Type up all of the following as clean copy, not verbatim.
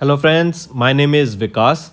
Hello friends, my name is Vikas.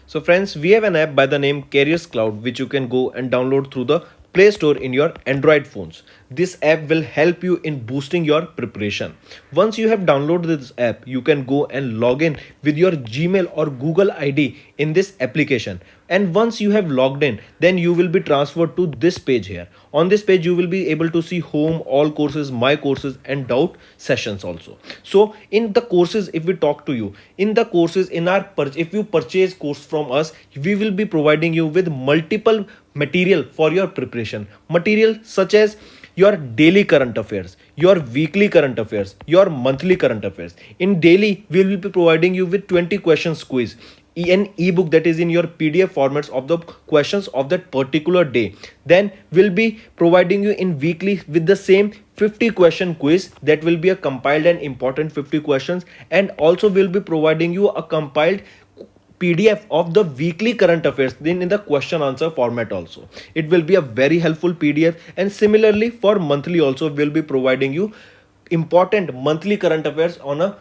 So friends, we have an app by the name Cloud which you can go and download through the Play Store in your Android phones. This app will help you in boosting your preparation. Once you have downloaded this app, you can go and log in with your Gmail or Google ID in this application. And once you have logged in, then you will be transferred to this page here. On this page, you will be able to see home, all courses, my courses, and doubt sessions also. So in the courses, if we talk to you, in the courses, if you purchase course from us, we will be providing you with multiple material for your preparation. Material such as your daily current affairs, your weekly current affairs, your monthly current affairs. In daily, we will be providing you with 20 questions quiz, an ebook that is in your PDF formats of the questions of that particular day. Then we'll be providing you in weekly with the same 50 question quiz that will be a compiled and important 50 questions, and also we'll be providing you a compiled PDF of the weekly current affairs then in the question answer format also. It will be a very helpful PDF, and similarly for monthly also we'll be providing you important monthly current affairs on a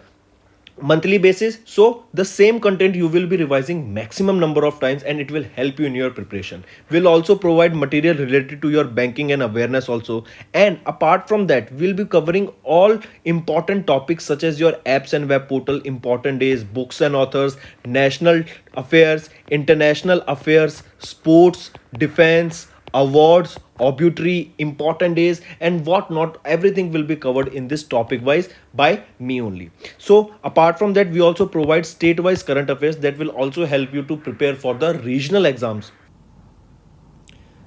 monthly basis. So the same content you will be revising maximum number of times, and it will help you in your preparation. We'll also provide material related to your banking and awareness also, and apart from that we'll be covering all important topics such as your apps and web portal, important days, books and authors, national affairs, international affairs, sports, defense, awards, obituary, important days, and what not. Everything will be covered in this topic wise by me only. So apart from that, we also provide state wise current affairs that will also help you to prepare for the regional exams.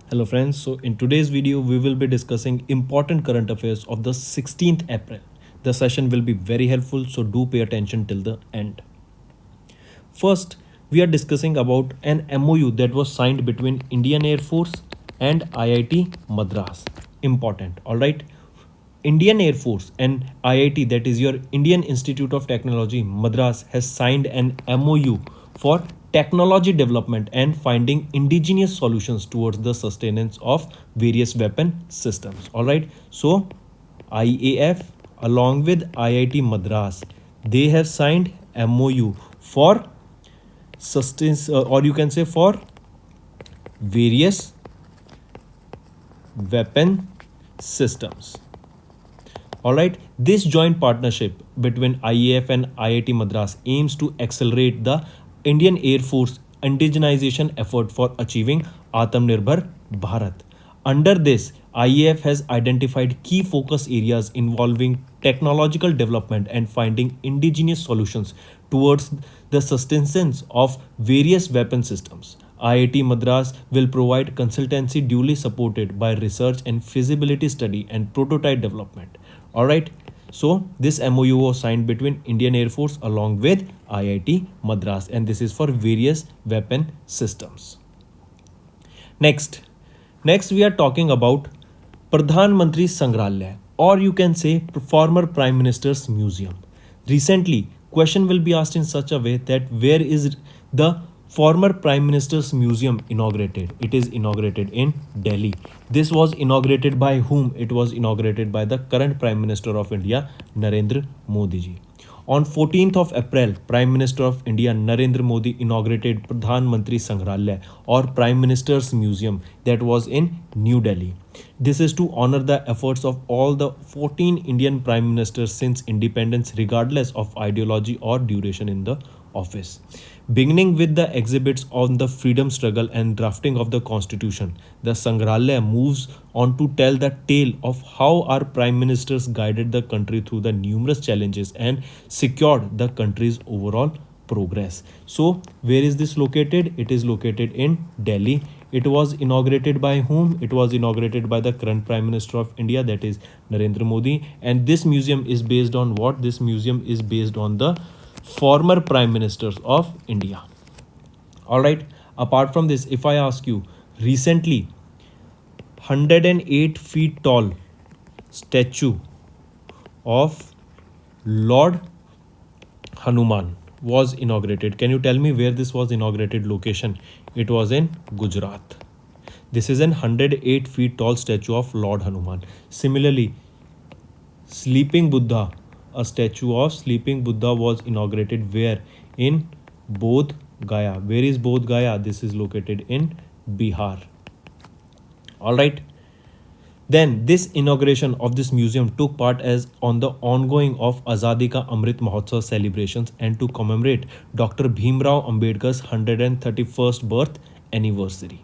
Hello friends, so in today's video we will be discussing important current affairs of the 16th April. The session will be very helpful, so do pay attention till the end. First, we are discussing about an MOU that was signed between Indian Air Force and IIT Madras. Important, all right. Indian Air Force and IIT, that is your Indian Institute of Technology Madras, has signed an MOU for technology development and finding indigenous solutions towards the sustenance of various weapon systems. All right. So IAF along with IIT Madras, they have signed MOU for sustenance, or you can say for various weapon systems. All right, this joint partnership between IAF and IIT Madras aims to accelerate the Indian Air Force indigenization effort for achieving Atmanirbhar Bharat. Under this, IAF has identified key focus areas involving technological development and finding indigenous solutions towards the sustenance of various weapon systems. IIT Madras will provide consultancy duly supported by research and feasibility study and prototype development. Alright, so this MOU was signed between Indian Air Force along with IIT Madras, and this is for various weapon systems. Next we are talking about Pradhan Mantri Sangrahalaya, or you can say former Prime Minister's Museum. Recently, question will be asked in such a way that where is the former Prime Minister's Museum inaugurated? It is inaugurated in Delhi. This was inaugurated by whom? It was inaugurated by the current Prime Minister of India, Narendra Modi ji. On 14th of April, Prime Minister of India Narendra Modi inaugurated Pradhan Mantri Sangrahalaya, or Prime Minister's Museum, that was in New Delhi. This is to honor the efforts of all the 14 Indian Prime Ministers since independence, regardless of ideology or duration in the office. Beginning with the exhibits on the freedom struggle and drafting of the constitution, the Sangrahalaya moves on to tell the tale of how our prime ministers guided the country through the numerous challenges and secured the country's overall progress. So where is this located? It is located in Delhi. It was inaugurated by whom? It was inaugurated by the current Prime Minister of India, that is Narendra Modi. And this museum is based on what? This museum is based on the former Prime Ministers of India. Alright, apart from this, if I ask you, recently 108 feet tall statue of Lord Hanuman was inaugurated. Can you tell me where this was inaugurated location? It was in Gujarat. This is an 108 feet tall statue of Lord Hanuman. Similarly, Sleeping Buddha a statue of sleeping Buddha was inaugurated where? In Bodh Gaya. Where is Bodh Gaya? This is located in Bihar. All right. Then this inauguration of this museum took part as on the ongoing of Azadi Ka Amrit Mahotsav celebrations and to commemorate Dr. Bhimrao Ambedkar's 131st birth anniversary.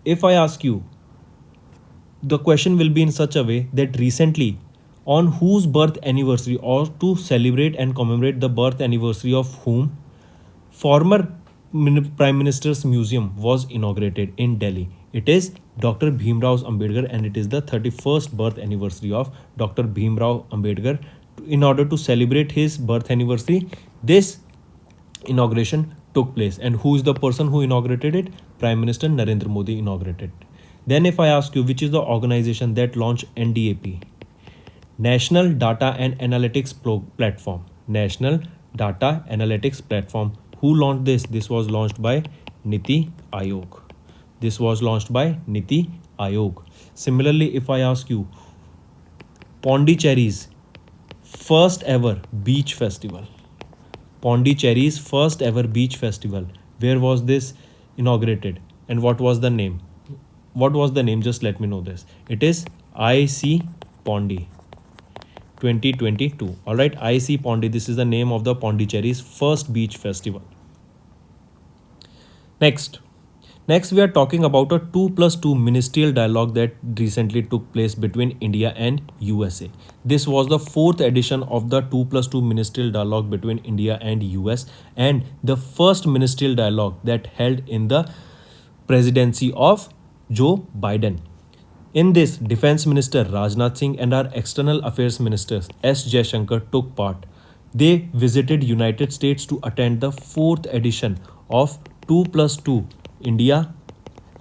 If I ask you, the question will be in such a way that recently on whose birth anniversary or to celebrate and commemorate the birth anniversary of whom former Prime Minister's Museum was inaugurated in Delhi. It is Dr. Bhimrao Ambedkar and it is the 31st birth anniversary of Dr. Bhimrao Ambedkar. In order to celebrate his birth anniversary, this inauguration took place. And who is the person who inaugurated it? Prime Minister Narendra Modi inaugurated. Then if I ask you which is the organization that launched NDAP? National Data and Analytics Platform. National Data Analytics Platform. Who launched this? This was launched by Niti Aayog. This was launched by Niti Aayog. Similarly, if I ask you, Pondicherry's first ever beach festival. Pondicherry's first ever beach festival. Where was this inaugurated? And what was the name? What was the name? Just let me know this. It is IC Pondi 2022. All right, IC Pondi. This is the name of the Pondicherry's first beach festival. Next we are talking about a 2+2 ministerial dialogue that recently took place between India and USA. This was the 4th edition of the 2+2 ministerial dialogue between India and US and the first ministerial dialogue that held in the presidency of Joe Biden. In this, Defense Minister Rajnath Singh and our External Affairs Minister S. Jaishankar took part. They visited United States to attend the 4th edition of 2+2 India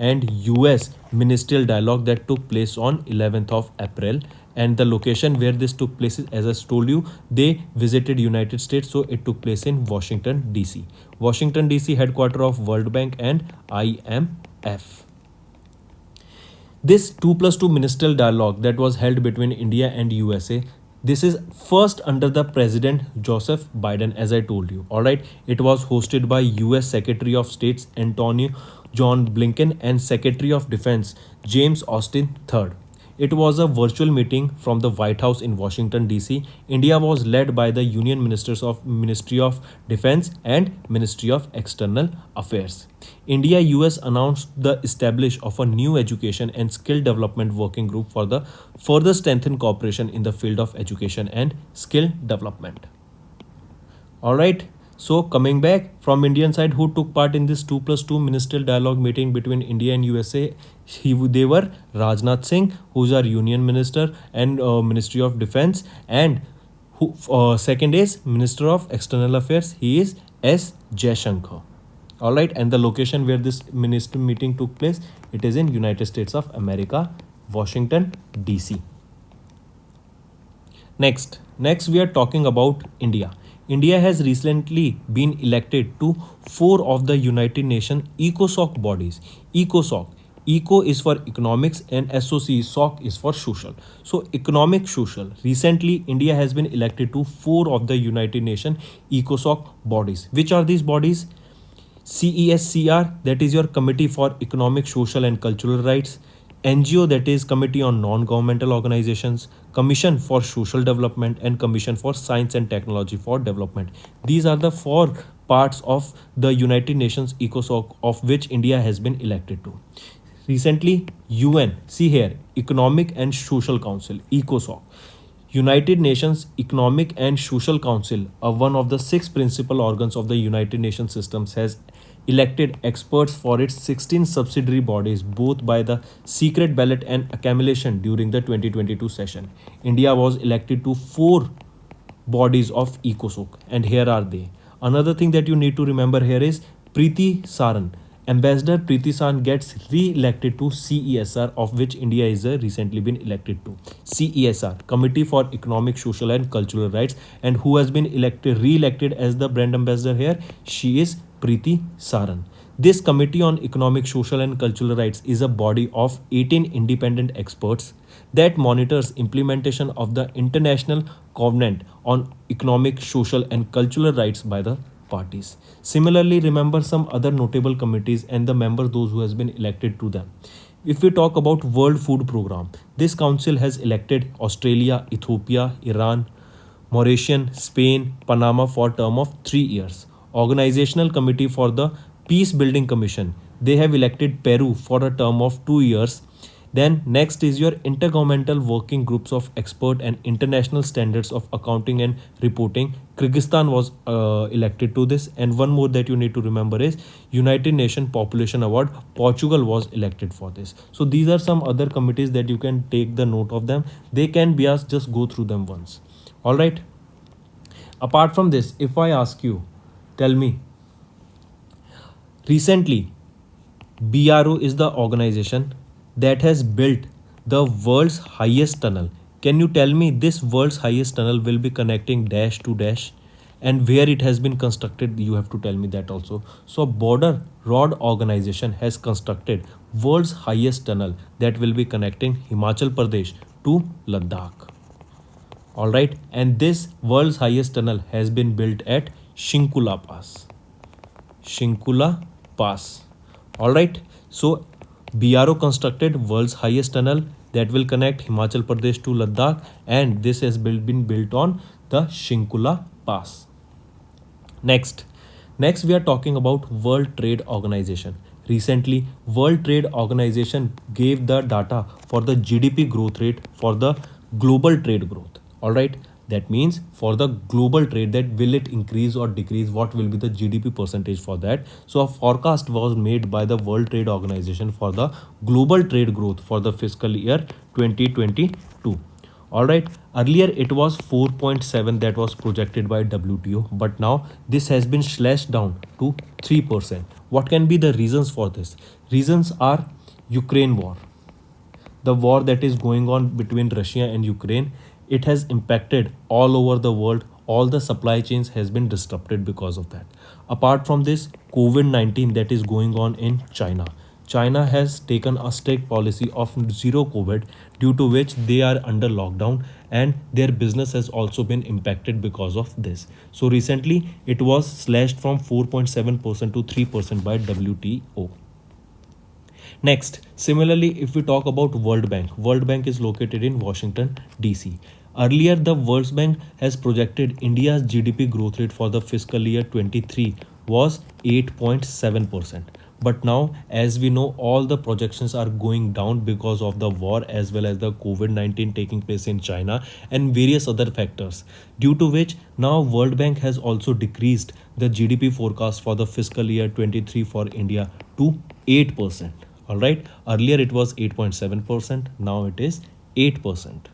and US ministerial dialogue that took place on 11th of April. And the location where this took place is, as I told you, they visited United States, so it took place in Washington DC. Washington DC, headquarter of World Bank and IMF. This 2+2 ministerial dialogue that was held between India and USA, this is first under the President Joseph Biden, as I told you. All right, it was hosted by US Secretary of State Antonio John Blinken and Secretary of Defense James Austin III. It was a virtual meeting from the White House in Washington DC. India was led by the Union Ministers of Ministry of Defense and Ministry of External Affairs. India US announced the establishment of a new education and skill development working group for the further strengthen cooperation in the field of education and skill development. All right. So coming back from Indian side, who took part in this 2+2 ministerial dialogue meeting between India and USA? They were Rajnath Singh, who's our Union Minister and Ministry of Defense, and who second is Minister of External Affairs. He is S. Jaishankar. All right, and the location where this minister meeting took place, it is in United States of America, Washington DC. Next we are talking about India. India has recently been elected to 4 of the United Nations ECOSOC bodies. ECOSOC. Eco is for economics and SOC, SOC is for social. So economic social. Recently, India has been elected to 4 of the United Nations ECOSOC bodies. Which are these bodies? CESCR, that is your Committee for Economic, Social and Cultural Rights. NGO, that is Committee on Non-Governmental Organizations, Commission for Social Development and Commission for Science and Technology for Development. These are the 4 parts of the United Nations ECOSOC of which India has been elected to. Recently, UN, see here, Economic and Social Council, ECOSOC. United Nations Economic and Social Council, one of the 6 principal organs of the United Nations systems, has elected experts for its 16 subsidiary bodies, both by the secret ballot and accumulation during the 2022 session. India was elected to 4 bodies of ECOSOC, and here are they. Another thing that you need to remember here is Preeti Saran. Ambassador Preeti Saran gets re-elected to CESR, of which India is recently been elected to. CESR, Committee for Economic, Social and Cultural Rights, and who has been re-elected as the brand ambassador here? She is Preeti Saran. This Committee on Economic, Social and Cultural Rights is a body of 18 independent experts that monitors implementation of the International Covenant on Economic, Social and Cultural Rights by the parties. Similarly, remember some other notable committees and the members those who has been elected to them. If we talk about World Food Program, this council has elected Australia, Ethiopia, Iran, Mauritian, Spain, Panama for term of 3 years. Organizational Committee for the Peace Building Commission, they have elected Peru for a term of 2 years. Then next is your intergovernmental working groups of expert and international standards of accounting and reporting. Kyrgyzstan was elected to this, and one more that you need to remember is United Nations Population Award. Portugal was elected for this. So these are some other committees that you can take the note of them. They can be asked, just go through them once. All right. Apart from this, if I ask you, tell me, recently BRO is the organization that has built the world's highest tunnel. Can you tell me this world's highest tunnel will be connecting dash to dash, and where it has been constructed? You have to tell me that also. So Border Road Organization has constructed world's highest tunnel that will be connecting Himachal Pradesh to Ladakh. All right, and this world's highest tunnel has been built at Shinkula Pass. Shinkula Pass. All right, so BRO constructed world's highest tunnel that will connect Himachal Pradesh to Ladakh, and this has been built on the Shinkula Pass. Next we are talking about World Trade Organization. Recently, World Trade Organization gave the data for the GDP growth rate for the global trade growth. All right, that means for the global trade, that will it increase or decrease, what will be the GDP percentage for that. So a forecast was made by the World Trade Organization for the global trade growth for the fiscal year 2022. All right, earlier it was 4.7 that was projected by WTO, but now this has been slashed down to 3%. What can be the reasons for this? Reasons are Ukraine war, the war that is going on between Russia and Ukraine. It has impacted all over the world. All the supply chains has been disrupted because of that. Apart from this, COVID-19 that is going on in China. China has taken a strict policy of zero COVID, due to which they are under lockdown and their business has also been impacted because of this. So recently it was slashed from 4.7% to 3% by WTO. Next, similarly, if we talk about World Bank is located in Washington, DC. Earlier, the World Bank has projected India's GDP growth rate for the fiscal year 23 was 8.7%. But now, as we know, all the projections are going down because of the war as well as the COVID-19 taking place in China and various other factors, due to which now World Bank has also decreased the GDP forecast for the fiscal year 23 for India to 8%. All right, earlier it was 8.7%, now it is 8%.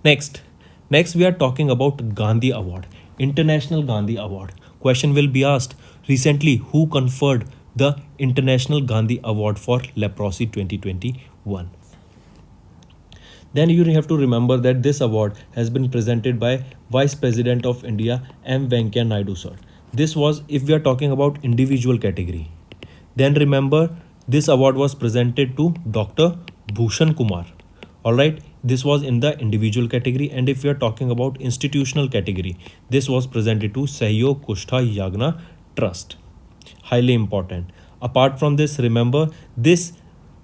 Next we are talking about Gandhi Award, International Gandhi Award. Question will be asked, recently who conferred the International Gandhi Award for Leprosy 2021? Then you have to remember that this award has been presented by Vice President of India M. Venkaiah Naidu sir. This was if we are talking about individual category. Then remember, this award was presented to Dr. Bhushan Kumar. All right, this was in the individual category. And if we are talking about institutional category, this was presented to Sahyog Kushtha Yagna Trust. Highly important. Apart from this, remember these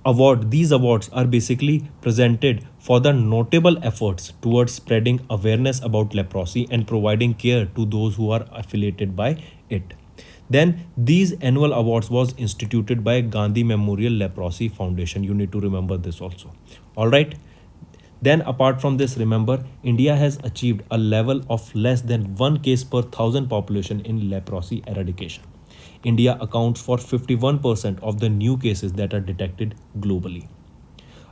awards are basically presented for the notable efforts towards spreading awareness about leprosy and providing care to those who are affiliated by it. Then these annual awards was instituted by Gandhi Memorial Leprosy Foundation. You need to remember this also. All right. Then apart from this, remember, India has achieved a level of less than 1 case per 1,000 population in leprosy eradication. India accounts for 51% of the new cases that are detected globally.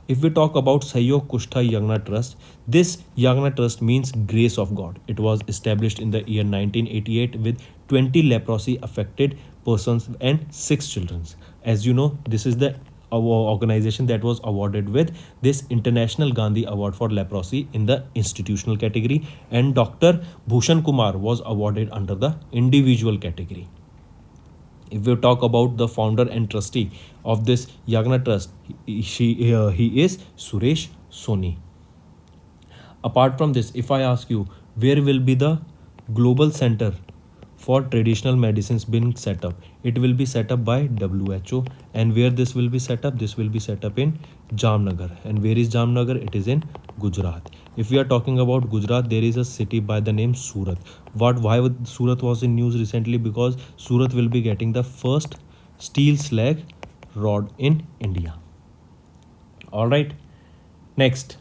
If we talk about Sahyog Kushtha Yagna Trust, this Yagna Trust means grace of God. It was established in the year 1988 with 20 leprosy affected persons and 6 children. As you know, this is the organization that was awarded with this International Gandhi Award for Leprosy in the institutional category, and Dr. Bhushan Kumar was awarded under the individual category. If we talk about the founder and trustee of this Yagna Trust, he is Suresh Soni. Apart from this, if I ask you, where will be the global center for traditional medicines being set up? It will be set up by WHO. And where this will be set up? This will be set up in Jamnagar. And where is Jamnagar? It is in Gujarat. If we are talking about Gujarat, there is a city by the name Surat. Why Surat was in news recently? Because Surat will be getting the first steel slag rod in India. All right. Next,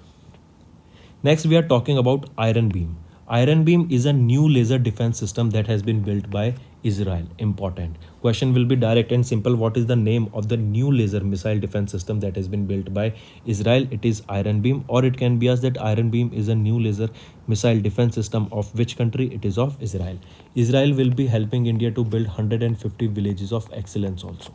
we are talking about Iron Beam. Iron Beam is a new laser defense system that has been built by Israel. Important. Question will be direct and simple. What is the name of the new laser missile defense system that has been built by Israel? It is Iron Beam, or it can be asked that Iron Beam is a new laser missile defense system of which country? It is of Israel. Israel will be helping India to build 150 villages of excellence also.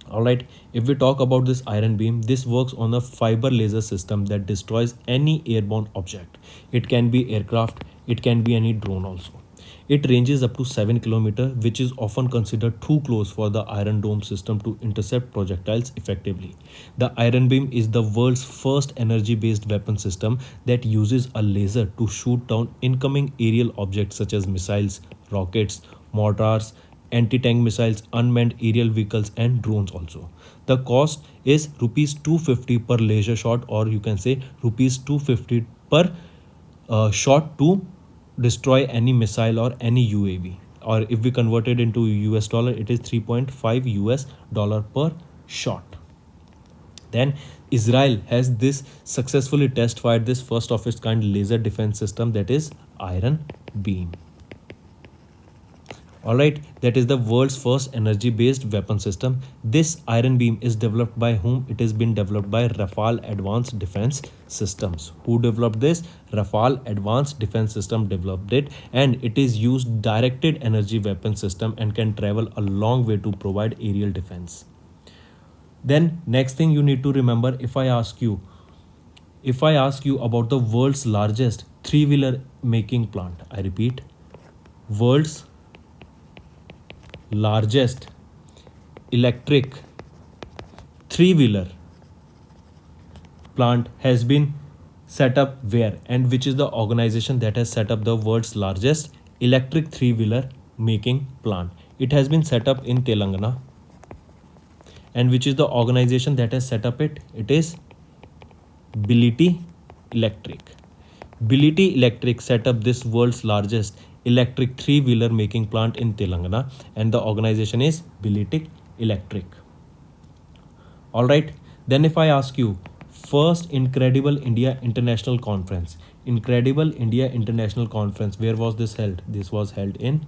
Alright, if we talk about this Iron Beam, this works on a fiber laser system that destroys any airborne object. It can be aircraft, it can be any drone also. It ranges up to 7 km, which is often considered too close for the Iron Dome system to intercept projectiles effectively. The Iron Beam is the world's first energy-based weapon system that uses a laser to shoot down incoming aerial objects such as missiles, rockets, mortars, anti-tank missiles, unmanned aerial vehicles and drones also. The cost is rupees 250 per laser shot, or you can say rupees 250 per shot to destroy any missile or any UAV. Or if we convert it into US dollar, it is 3.5 US dollar per shot. Then Israel has this successfully test fired this first of its kind laser defense system, that is Iron Beam. Alright, that is the world's first energy-based weapon system. This Iron Beam is developed by whom? It has been developed by Rafale Advanced Defense Systems. Who developed this? Rafale Advanced Defense System developed it, and it is used directed energy weapon system and can travel a long way to provide aerial defense. Then next thing you need to remember, if I ask you about the world's largest three-wheeler making plant, I repeat, world's largest electric three-wheeler plant has been set up where, and which is the organization that has set up the world's largest electric three-wheeler making plant? It has been set up in Telangana. And which is the organization that has set up it? It is Bility Electric. Bility Electric set up this world's largest electric three-wheeler making plant in Telangana, and the organization is Bility Electric. Alright, then if I ask you, first Incredible India International Conference. Incredible India International Conference, where was this held? This was held in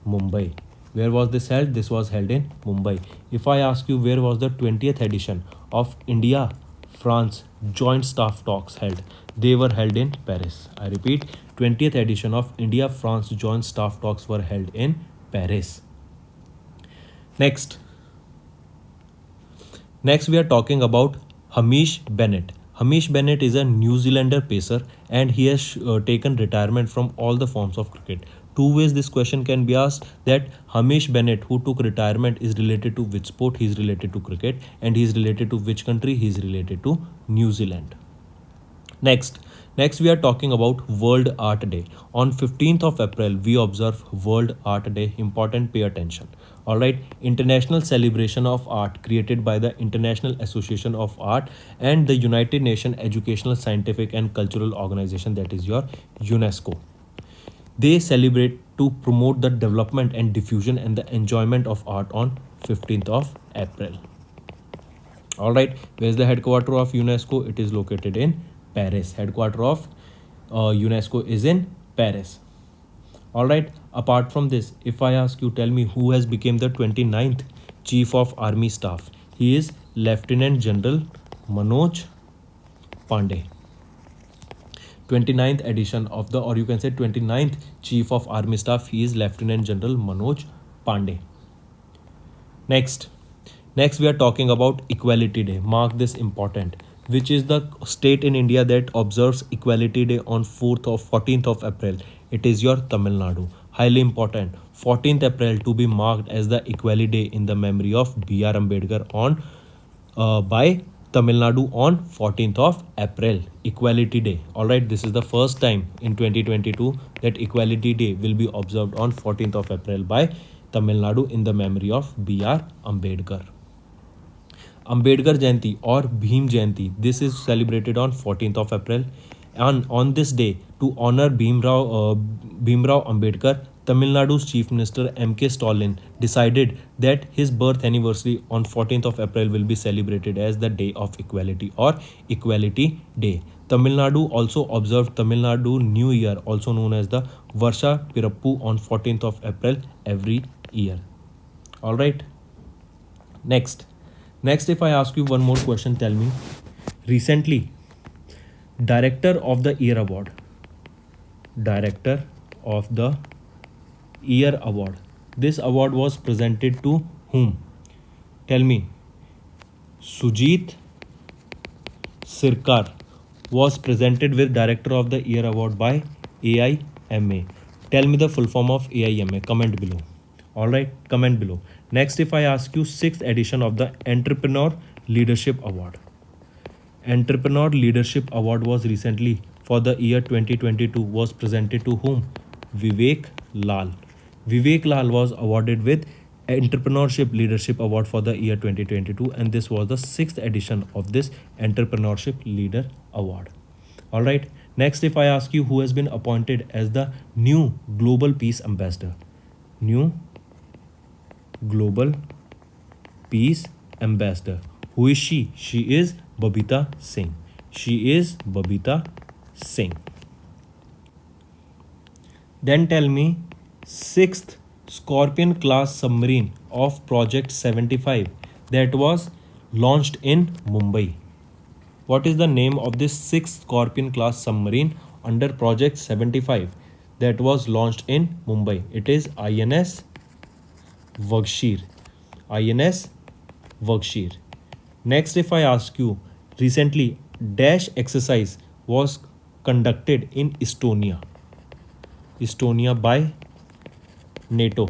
Mumbai. Where was this held? This was held in Mumbai. If I ask you, where was the 20th edition of India France Joint Staff Talks held? They were held in Paris. I repeat, 20th edition of India France Joint Staff Talks were held in Paris. Next we are talking about Hamish Bennett. Hamish Bennett is a New Zealander pacer, and he has taken retirement from all the forms of cricket. Two ways this question can be asked, that Hamish Bennett, who took retirement, is related to which sport? He is related to cricket. And he is related to which country? He is related to New Zealand. Next we are talking about World Art Day. On 15th of April, we observe World Art Day. Important, pay attention. Alright, international celebration of art created by the International Association of Art and the United Nations Educational, Scientific and Cultural Organization, that is your UNESCO. They celebrate to promote the development and diffusion and the enjoyment of art on 15th of April. Alright, where is the headquarters of UNESCO? It is located in Paris. Headquarters of UNESCO is in Paris. Alright, apart from this, if I ask you, tell me who has become the 29th Chief of Army Staff? He is Lieutenant General Manoj Pandey. 29th edition of the, or you can say 29th Chief of Army Staff, he is Lieutenant General Manoj Pandey. Next we are talking about Equality Day. Mark this important. Which is the state in India that observes Equality Day on 14th of April? It is your Tamil Nadu. highly important, 14th April to be marked as the Equality Day in the memory of B.R. Ambedkar on by Tamil Nadu on 14th of April, Equality Day. Alright, this is the first time in 2022 that Equality Day will be observed on 14th of April by Tamil Nadu in the memory of B.R. Ambedkar. Ambedkar Jayanti or Bhim Jayanti, this is celebrated on 14th of April. And on this day, to honor Bhimrao Ambedkar, Tamil Nadu's Chief Minister M.K. Stalin decided that his birth anniversary on 14th of April will be celebrated as the Day of Equality or Equality Day. Tamil Nadu also observed Tamil Nadu New Year, also known as the Varsha Pirappu, on 14th of April every year. Alright. Next, if I ask you one more question, tell me. Recently, Director of the Year Award. This award was presented to whom? Tell me. Sujit Sirkar was presented with Director of the Year Award by AIMA. Tell me the full form of AIMA. Comment below. Alright, comment below. Next, if I ask you 6th edition of the Entrepreneur Leadership Award. Entrepreneur Leadership Award was recently for the year 2022 was presented to whom? Vivek Lal. Vivek Lal was awarded with Entrepreneurship Leadership Award for the year 2022, and this was the 6th edition of this Entrepreneurship Leader Award. Alright, next, if I ask you who has been appointed as the new Global Peace Ambassador. New Global Peace Ambassador. Who is she? She is Babita Singh. Then tell me, 6th Scorpion class submarine of Project 75 that was launched in Mumbai. What is the name of this 6th Scorpion class submarine under Project 75 that was launched in Mumbai? It is INS Vakshir. Next, if I ask you, recently dash exercise was conducted in Estonia by NATO.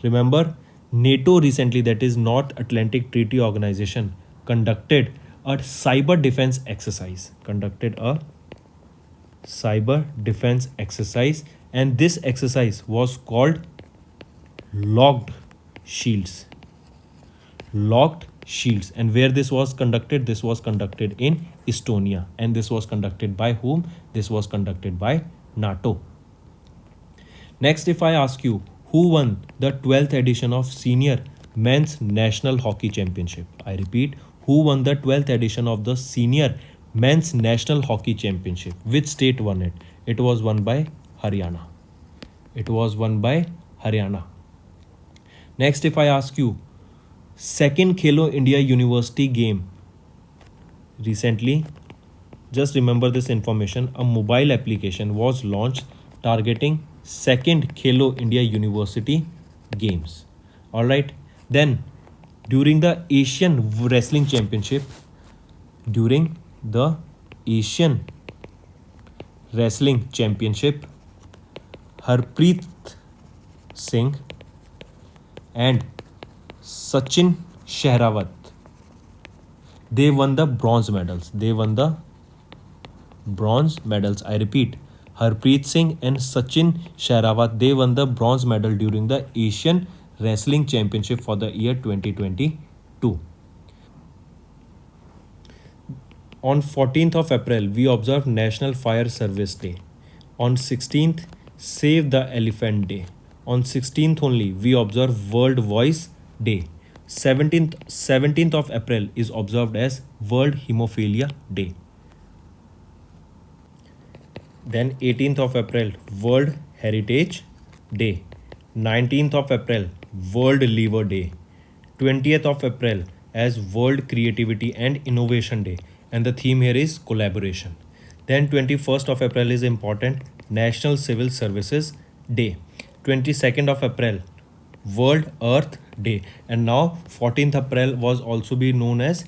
Remember, NATO recently, that is North Atlantic Treaty Organization, conducted a cyber defense exercise. And this exercise was called Locked Shields. And where this was conducted? This was conducted in Estonia. And this was conducted by whom? This was conducted by NATO. Next, if I ask you, who won the 12th edition of Senior Men's National Hockey Championship? I repeat, who won the 12th edition of the Senior Men's National Hockey Championship? Which state won it? It was won by Haryana. Next, if I ask you, second Khelo India University game. Recently, just remember this information, a mobile application was launched targeting second Khelo India University games. Alright, then during the Asian Wrestling Championship, Harpreet Singh and Sachin Shehrawat, they won the bronze medals. I repeat, Harpreet Singh and Sachin Shehrawat, they won the bronze medal during the Asian Wrestling Championship for the year 2022. On 14th of April, we observe National Fire Service Day. On 16th, Save the Elephant Day. On 16th only, we observe World Voice Day. 17th of April is observed as World Hemophilia Day. Then 18th of April, World Heritage Day. 19th of April, World Liver Day. 20th of April as World Creativity and Innovation Day. And the theme here is collaboration. Then 21st of April is important, National Civil Services Day. 22nd of April, World Earth Day. And now 14th April was also be known as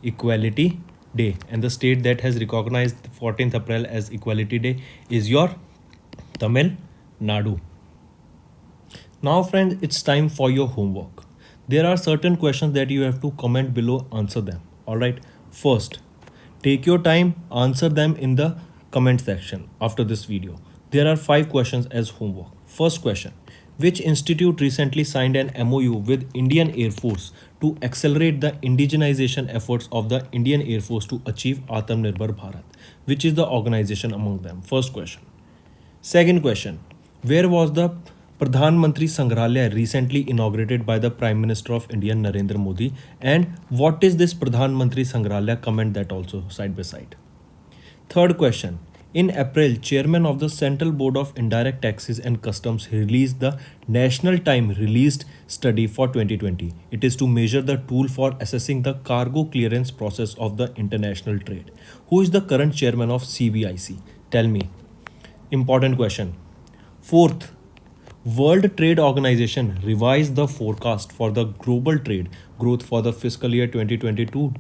Equality Day. And the state that has recognized 14th April as Equality Day is your Tamil Nadu. Now friends, it's time for your homework. There are certain questions that you have to comment below, answer them. Alright, first, take your time, answer them in the comment section after this video. There are 5 questions as homework. First question, which institute recently signed an MOU with Indian Air Force to accelerate the indigenization efforts of the Indian Air Force to achieve Atmanirbhar Bharat? Which is the organization among them? First question. Second question, where was the Pradhan Mantri Sangrahalaya recently inaugurated by the Prime Minister of India Narendra Modi, and what is this Pradhan Mantri Sangrahalaya? Comment that also side by side. Third question, in April, Chairman of the Central Board of Indirect Taxes and Customs released the National Time Released Study for 2020. It is to measure the tool for assessing the cargo clearance process of the international trade. Who is the current chairman of CBIC? Tell me. Important question. Fourth, World Trade Organization revised the forecast for the global trade growth for the fiscal year 2022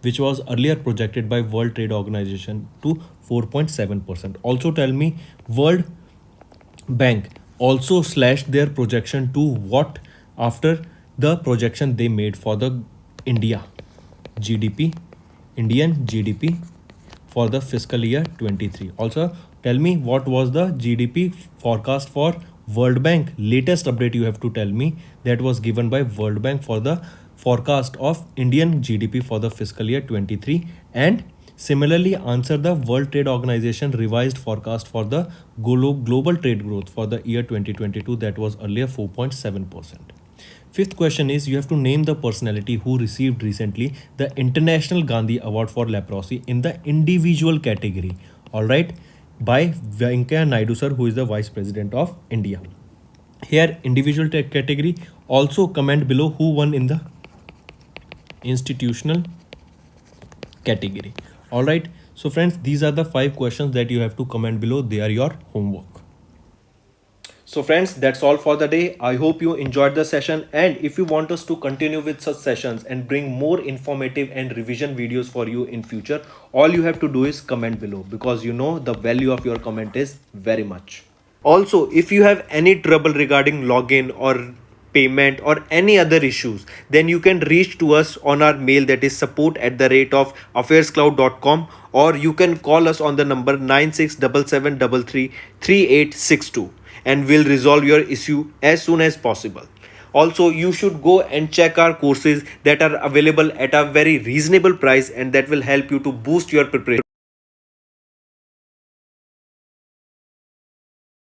which was earlier projected by World Trade Organization to 4.7%. Also tell me, World Bank also slashed their projection to what after the projection they made for the India GDP, Indian GDP for the fiscal year 23. Also, tell me what was the GDP forecast for World Bank. Latest update you have to tell me that was given by World Bank for the forecast of Indian GDP for the fiscal year 23, and similarly answer the World Trade Organization revised forecast for the global trade growth for the year 2022 that was earlier 4.7%. Fifth question is you have to name the personality who received recently the International Gandhi Award for Leprosy in the individual category. Alright, by Venkaiah Naidu sir, who is the Vice President of India. Here individual category, also comment below who won in the institutional category. Alright, so friends, these are the 5 questions that you have to comment below. They are your homework. So friends, that's all for the day. I hope you enjoyed the session, and if you want us to continue with such sessions and bring more informative and revision videos for you in future, all you have to do is comment below, because you know the value of your comment is very much. Also, if you have any trouble regarding login or payment or any other issues, then you can reach to us on our mail, that is support@affairscloud.com, or you can call us on the number 9677333862, and we'll resolve your issue as soon as possible. Also, you should go and check our courses that are available at a very reasonable price, and that will help you to boost your preparation.